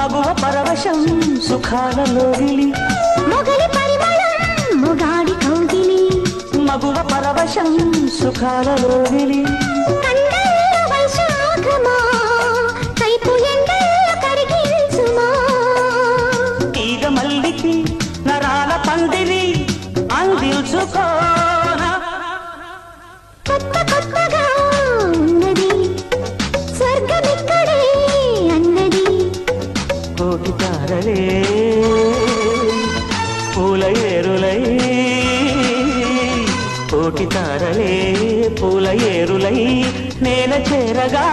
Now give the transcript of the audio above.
మగువ పరవశం సుఖాలలోగిలి మొగలి పరిమళం మొగాడి కౌగిలి మగువ పరవశం సుఖాలలోగిలి కండల్లో వైశాఖమా కైపు ఎండల్లో కరిగించుమా తీగ మల్లికి నరాల పందిరి అందించుకోనా కొత్త కొత్తగా ఉన్నది స్వర్గమిక్కడే అన్నది కోటి తారలే పూల ఏరులై కోటి తారలే పూల ఏరులై నేల చేరగా